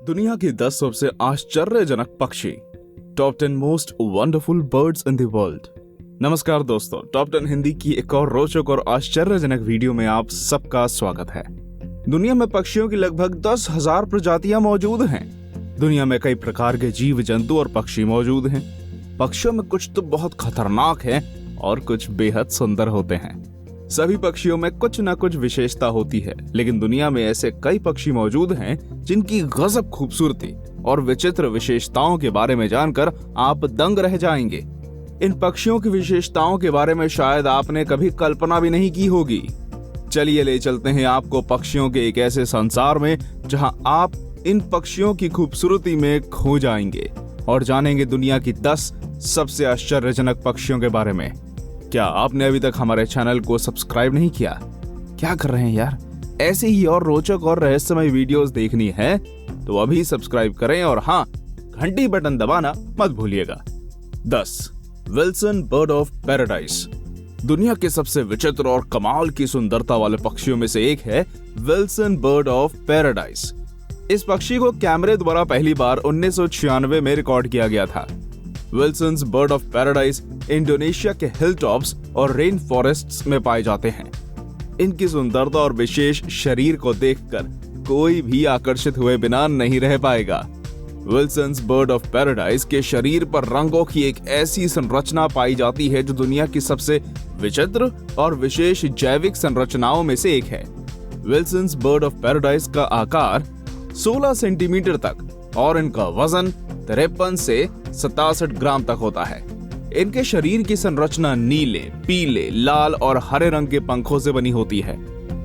दुनिया के 10 सबसे आश्चर्यजनक पक्षी। Top 10 most wonderful birds in the world. नमस्कार दोस्तों, टॉप 10 हिंदी की एक और रोचक और आश्चर्यजनक वीडियो में आप सबका स्वागत है। दुनिया में पक्षियों की लगभग 10,000 प्रजातियां मौजूद हैं। दुनिया में कई प्रकार के जीव जंतु और पक्षी मौजूद हैं। पक्षियों में कुछ तो बहुत खतरनाक है और कुछ बेहद सुंदर होते हैं। सभी पक्षियों में कुछ न कुछ विशेषता होती है, लेकिन दुनिया में ऐसे कई पक्षी मौजूद हैं जिनकी गजब खूबसूरती और विचित्र विशेषताओं के बारे में जानकर आप दंग रह जाएंगे। इन पक्षियों की विशेषताओं के बारे में शायद आपने कभी कल्पना भी नहीं की होगी। चलिए ले चलते हैं आपको पक्षियों के एक ऐसे संसार में जहां आप इन पक्षियों की खूबसूरती में खो जाएंगे और जानेंगे दुनिया की 10 सबसे आश्चर्यजनक पक्षियों के बारे में। क्या आपने अभी तक हमारे चैनल को सब्सक्राइब नहीं किया? क्या कर रहे हैं यार? ऐसे ही और रोचक और रहस्यमय वीडियोस देखनी है तो अभी सब्सक्राइब करें और हाँ, घंटी बटन दबाना मत भूलिएगा। 10. Wilson bird of paradise. दुनिया के सबसे विचित्र और कमाल की सुंदरता वाले पक्षियों में से एक है विल्सन बर्ड ऑफ पैराडाइज। इस पक्षी को कैमरे द्वारा पहली बार 1996 में रिकॉर्ड किया गया था। Wilson's bird of paradise Indonesia के हिल टॉप्स और रेन फॉरेस्ट्स में पाए जाते हैं। इनकी सुंदरता और विशेष शरीर को देखकर कोई भी आकर्षित हुए बिना नहीं रह पाएगा। विल्सन्स बर्ड ऑफ पैराडाइज के शरीर पर रंगों की एक ऐसी संरचना पाई जाती है जो दुनिया की सबसे विचित्र और विशेष जैविक संरचनाओं में से एक है। विल्सन्स बर्ड ऑफ पैराडाइज का आकार 16 सेंटीमीटर तक और इनका वजन 53 से 67 ग्राम तक होता है। इनके शरीर की संरचना नीले, पीले, लाल और हरे रंग के पंखों से बनी होती है।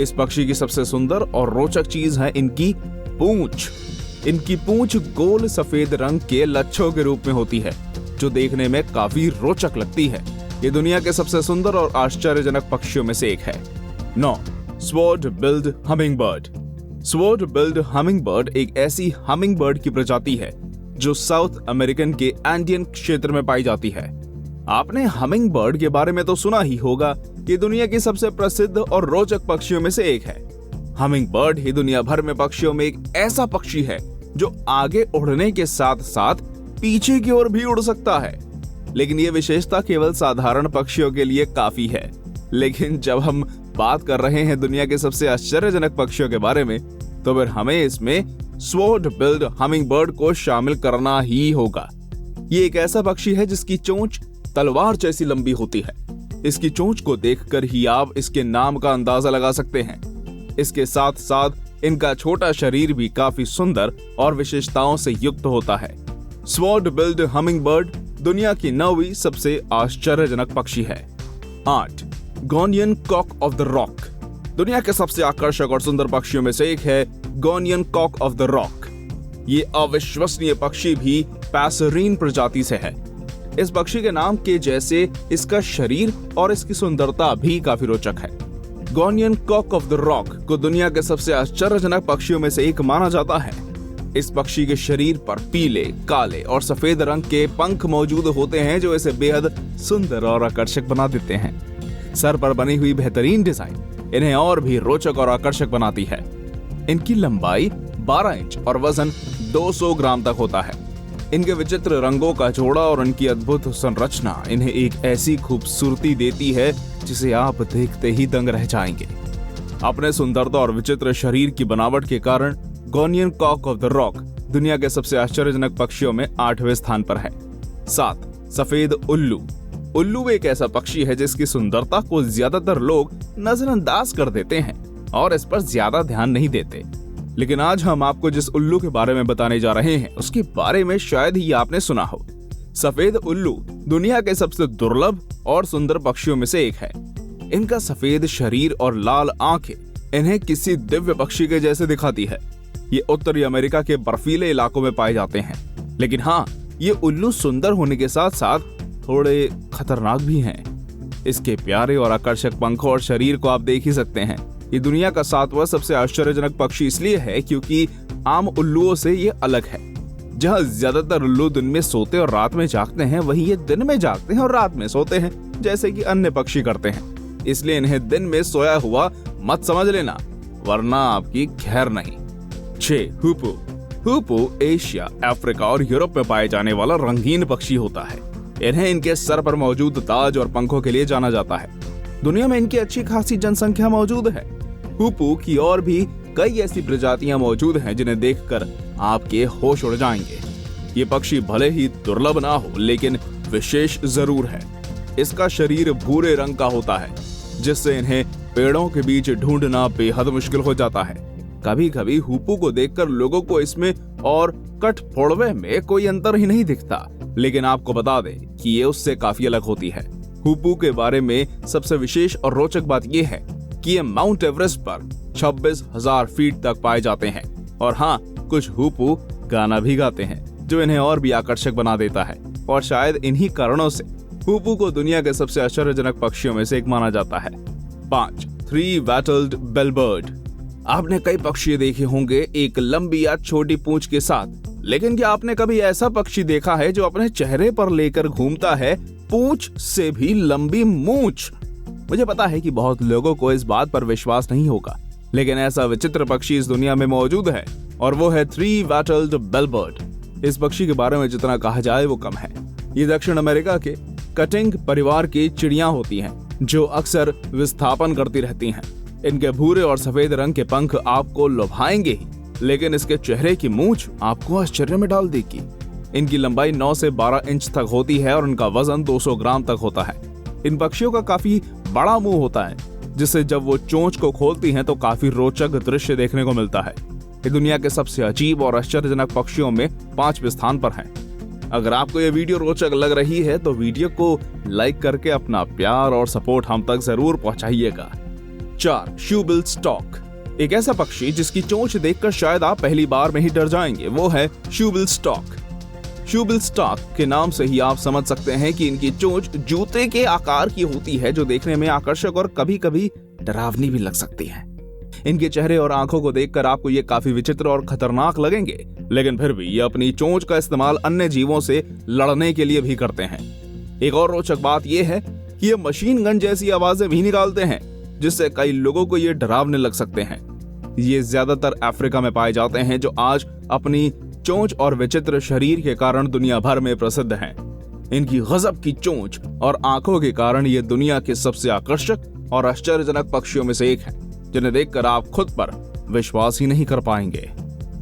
इस पक्षी की सबसे सुंदर और रोचक चीज है इनकी पूंछ। इनकी पूंछ गोल सफेद रंग के लच्छों के रूप में होती है, जो देखने में काफी रोचक लगती है। ये दुनिया के सबसे सुंदर और आश्चर्यजनक पक्षियों में से एक है। 9. Sword build hummingbird. Sword build hummingbird एक ऐसी हमिंगबर्ड की प्रजाति है जो साउथ अमेरिकन के एंडियन क्षेत्र में पाई जाती है। आपने हमिंगबर्ड के बारे में तो सुना ही होगा। ये दुनिया की सबसे प्रसिद्ध और रोचक पक्षियों में से एक है। हमिंगबर्ड ही दुनिया भर में पक्षियों में एक ऐसा पक्षी है जो आगे उड़ने के साथ साथ पीछे की ओर भी उड़ सकता है। लेकिन ये विशेषता केवल साधारण पक्षियों के लिए काफी है। लेकिन जब हम बात कर रहे हैं दुनिया के सबसे आश्चर्यजनक पक्षियों के बारे में, तो फिर हमें इसमें स्वॉर्ड बिल्ड हमिंगबर्ड को शामिल करना ही होगा। ये एक ऐसा पक्षी है जिसकी चोंच तलवार जैसी लंबी होती है। इसकी चोंच को देखकर ही आप इसके नाम का अंदाजा लगा सकते हैं। इसके साथ साथ इनका छोटा शरीर भी काफी सुंदर और विशेषताओं से युक्त होता है। स्वॉर्ड बिल्ड हमिंगबर्ड दुनिया की 9वीं सबसे आश्चर्यजनक पक्षी है। 8. गोनियन कॉक ऑफ द रॉक। दुनिया के सबसे आकर्षक और सुंदर पक्षियों में से एक है गोनियन कॉक ऑफ द रॉक। ये अविश्वसनीय पक्षी भी पैसरीन प्रजाति से है। इस पक्षी के नाम के जैसे इसका शरीर और इसकी सुंदरता भी काफी रोचक है। गोनियन कॉक ऑफ द रॉक को दुनिया के सबसे आश्चर्यजनक पक्षियों में से एक माना जाता है। इस पक्षी के शरीर पर पीले, काले और सफेद रंग के पंख मौजूद होते हैं जो इसे बेहद सुंदर और आकर्षक बना देते हैं। सर पर बनी हुई बेहतरीन डिजाइन इन्हें और भी रोचक और आकर्षक बनाती है। इनकी लंबाई 12 इंच और वजन 200 ग्राम तक होता है। इनके विचित्र रंगों का जोड़ा और इनकी अद्भुत संरचना इन्हें एक ऐसी खूबसूरती देती है जिसे आप देखते ही दंग रह जाएंगे। अपने सुंदरता और विचित्र शरीर की बनावट के कारण गोनियन कॉक ऑफ द रॉक दुनिया के सबसे आश्चर्यजनक पक्षियों में 8वें स्थान पर है। 7. सफेद उल्लू। उल्लू एक ऐसा पक्षी है जिसकी सुंदरता को ज्यादातर लोग नजरअंदाज कर देते हैं और इस पर ज्यादा ध्यान नहीं देते। लेकिन आज हम आपको जिस उल्लू के बारे में बताने जा रहे हैं उसके बारे में शायद ही आपने सुना हो। सफेद उल्लू दुनिया के सबसे दुर्लभ और सुंदर पक्षियों में से एक है। इनका सफेद शरीर और लाल आंखें इन्हें किसी दिव्य पक्षी के जैसे दिखाती है। ये उत्तरी अमेरिका के बर्फीले इलाकों में पाए जाते हैं। लेकिन हाँ, ये उल्लू सुंदर होने के साथ साथ थोड़े खतरनाक भी हैं। इसके प्यारे और आकर्षक पंखों और शरीर को आप देख ही सकते हैं। ये दुनिया का 7वां सबसे आश्चर्यजनक पक्षी इसलिए है क्योंकि आम उल्लुओं से ये अलग है। जहाँ ज्यादातर उल्लू दिन में सोते और रात में जागते हैं, वहीं ये दिन में जागते हैं और रात में सोते हैं, जैसे कि अन्य पक्षी करते हैं। इसलिए इन्हें दिन में सोया हुआ मत समझ लेना, वरना आपकी खैर नहीं। 6. हुपू। हुपू एशिया, अफ्रीका और यूरोप में पाए जाने वाला रंगीन पक्षी होता है। इन्हें इनके सर पर मौजूद ताज और पंखों के लिए जाना जाता है। दुनिया में इनकी अच्छी खासी जनसंख्या मौजूद है। हुपू की और भी कई ऐसी प्रजातियां मौजूद हैं जिन्हें देखकर आपके होश उड़ जाएंगे। ये पक्षी भले ही दुर्लभ ना हो, लेकिन विशेष जरूर है। इसका शरीर भूरे रंग का होता है, जिससे इन्हें पेड़ों के बीच ढूंढना बेहद मुश्किल हो जाता है। कभी कभी हुपू को देखकर लोगों को इसमें और कठफोड़वे में कोई अंतर ही नहीं दिखता, लेकिन आपको बता दें कि ये उससे काफी अलग होती है। हुपू के बारे में सबसे विशेष और रोचक बात यह है कि ये माउंट एवरेस्ट पर 26,000 फीट तक पाए जाते हैं। और हाँ, कुछ हुपू गाना भी गाते हैं, जो इन्हें और भी आकर्षक बना देता है। और शायद इन्हीं कारणों से हुपू को दुनिया के सबसे आश्चर्यजनक पक्षियों में से एक माना जाता है। 5. 3-Wattled Bellbird। आपने कई पक्षी देखे होंगे एक लंबी या छोटी पूंछ के साथ, लेकिन क्या आपने कभी ऐसा पक्षी देखा है जो अपने चेहरे पर लेकर घूमता है पूंछ से भी लंबी मूंछ? मुझे पता है कि बहुत लोगों को इस बात पर विश्वास नहीं होगा, लेकिन ऐसा विचित्र पक्षी इस दुनिया में मौजूद है, और वो है 3-Wattled Bellbird। इस पक्षी के बारे में जितना कहा जाए वो कम है। ये दक्षिण अमेरिका के कटिंग परिवार की चिड़िया होती हैं, जो अक्सर विस्थापन करती रहती हैं। इनके भूरे और सफेद रंग के पंख आपको लुभाएंगे ही, लेकिन इसके चेहरे की मूंछ आपको आश्चर्य में डाल देगी। इनकी लंबाई 9 से 12 इंच तक होती है और इनका वजन 200 ग्राम तक होता है। इन पक्षियों का काफी बड़ा मुंह होता है, जिससे जब वो चोंच को खोलती हैं तो काफी रोचक दृश्य देखने को मिलता है। ये दुनिया के सबसे अजीब और आश्चर्यजनक पक्षियों में 5वें स्थान पर है। अगर आपको ये वीडियो रोचक लग रही है तो वीडियो को लाइक करके अपना प्यार और सपोर्ट हम तक जरूर पहुंचाइएगा। 4. Shoebill stock. एक ऐसा पक्षी जिसकी चोंच देखकर शायद आप पहली बार में ही डर जाएंगे, वो है शूबिल स्टॉक। शूबिल स्टॉक के नाम से ही आप समझ सकते हैं कि इनकी चोंच जूते के आकार की होती है, जो देखने में आकर्षक और कभी कभी डरावनी भी लग सकती है। इनके चेहरे और आंखों को देखकर आपको ये काफी विचित्र और खतरनाक लगेंगे, लेकिन फिर भी ये अपनी चोंच का इस्तेमाल अन्य जीवों से लड़ने के लिए भी करते हैं। एक और रोचक बात यह है कि ये मशीन गन जैसी आवाजें भी निकालते हैं, जिससे कई लोगों को ये डरावने लग सकते हैं। ये ज्यादातर अफ्रीका में पाए जाते हैं, जो आज अपनी चोंच और विचित्र शरीर के कारण दुनिया भर में प्रसिद्ध हैं। इनकी गजब की चोंच और आंखों के कारण ये दुनिया के सबसे आकर्षक और आश्चर्यजनक पक्षियों में से एक है, जिन्हें देखकर आप खुद पर विश्वास ही नहीं कर पाएंगे।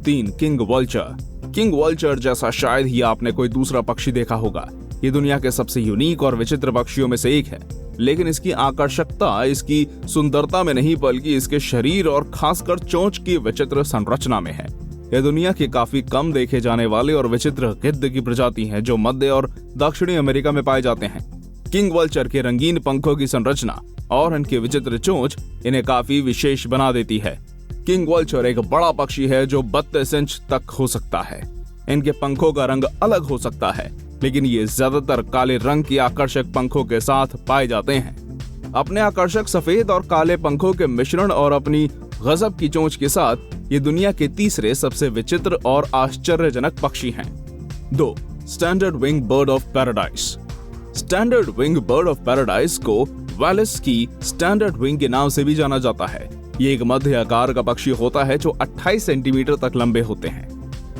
3. King vulture. किंग वल्चर जैसा शायद ही आपने कोई दूसरा पक्षी देखा होगा। ये दुनिया के सबसे यूनिक और विचित्र पक्षियों में से एक है, लेकिन इसकी आकर्षकता इसकी सुंदरता में नहीं, बल्कि इसके शरीर और खासकर चोंच की विचित्र संरचना में है। यह दुनिया के काफी कम देखे जाने वाले और विचित्र गिद्ध की प्रजाति है, जो मध्य और दक्षिणी अमेरिका में पाए जाते हैं। किंग वल्चर के रंगीन पंखों की संरचना और इनकी विचित्र चोंच इन्हें काफी विशेष बना देती है। किंग वल्चर एक बड़ा पक्षी है जो 32 इंच तक हो सकता है। इनके पंखों का रंग अलग हो सकता है, लेकिन ये ज्यादातर काले रंग के आकर्षक पंखों के साथ पाए जाते हैं। अपने आकर्षक सफेद और काले पंखों के मिश्रण और अपनी गजब की चोंच के साथ ये दुनिया के तीसरे सबसे विचित्र और आश्चर्यजनक पक्षी हैं। 2. Standard wing bird of paradise. Standard wing bird of paradise को वैलिस की स्टैंडर्ड विंग के नाम से भी जाना जाता है। ये एक मध्य आकार का पक्षी होता है जो 28 सेंटीमीटर तक लंबे होते हैं।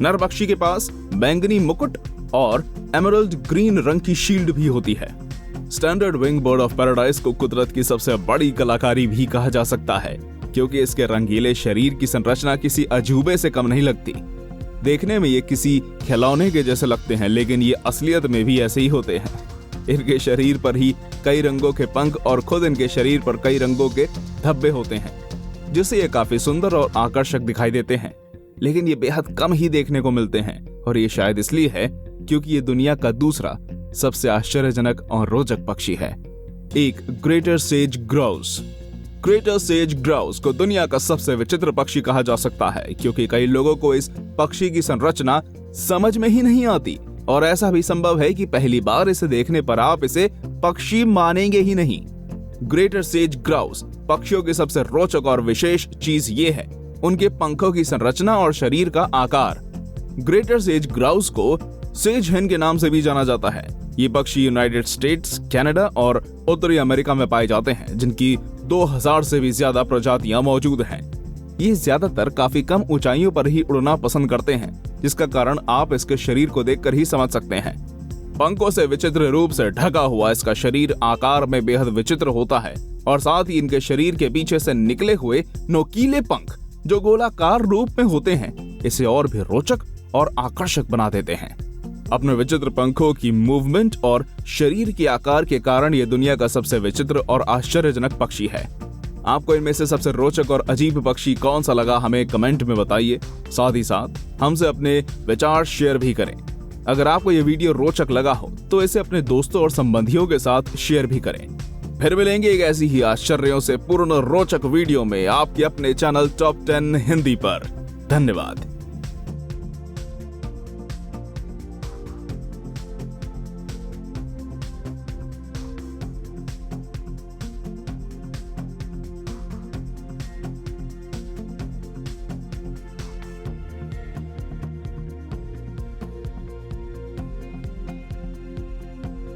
नर पक्षी के पास बैंगनी मुकुट और एमरल्ड ग्रीन रंग की शील्ड भी होती है। Standard wing bird of paradise को कुदरत की सबसे बड़ी कलाकारी भी कहा जा सकता है, क्योंकि इसके रंगीले शरीर की संरचना किसी अजूबे से कम नहीं लगती। देखने में ये किसी खिलौने के जैसे लगते हैं, लेकिन ये असलियत में भी ऐसे ही होते हैं। इनके शरीर पर ही कई रंगों के पंख और खुद इनके शरीर पर कई रंगों के धब्बे होते हैं, जिससे ये काफी सुंदर और आकर्षक दिखाई देते हैं, लेकिन ये बेहद कम ही देखने को मिलते हैं। और ये शायद इसलिए है क्योंकि ये दुनिया का दूसरा सबसे आश्चर्यजनक और रोचक पक्षी है। 1. Greater says grouse. Greater says grouse को दुनिया का सबसे विचित्र पक्षी कहा जा सकता है, क्योंकि कई लोगों को इस पक्षी की संरचना समझ में ही नहीं आती, और ऐसा भी संभव है कि पहली बार इसे देखने पर आप इसे पक्षी मानेंगे ही नहीं। ग्रेटर सेज ग्राउस पक्षियों की सबसे रोचक और विशेष चीज ये है उनके पंखों की संरचना और शरीर का आकार। ग्रेटर सेज ग्राउस को सेज हेन के नाम से भी जाना जाता है। ये पक्षी यूनाइटेड स्टेट्स, कनाडा और उत्तरी अमेरिका में पाए जाते हैं, जिनकी 2000 से भी ज्यादा प्रजातियां मौजूद हैं। ये ज्यादातर काफी कम ऊंचाइयों पर ही उड़ना पसंद करते हैं, जिसका कारण आप इसके शरीर को देखकर ही समझ सकते हैं। पंखों से विचित्र रूप से ढका हुआ इसका शरीर आकार में बेहद विचित्र होता है और साथ ही इनके शरीर के पीछे से निकले हुए नोकीले पंख जो गोलाकार रूप में होते हैं इसे और भी रोचक और आकर्षक बना देते हैं। अपने विचित्र पंखों की मूवमेंट और शरीर के आकार के कारण ये दुनिया का सबसे विचित्र और आश्चर्यजनक पक्षी है। आपको इनमें से सबसे रोचक और अजीब पक्षी कौन सा लगा हमें कमेंट में बताइए। साथ ही साथ हमसे अपने विचार शेयर भी करें। अगर आपको ये वीडियो रोचक लगा हो तो इसे अपने दोस्तों और संबंधियों के साथ शेयर भी करें। फिर मिलेंगे एक ऐसी ही आश्चर्यों से पूर्ण रोचक वीडियो में आपके अपने चैनल टॉप 10 हिंदी पर। धन्यवाद।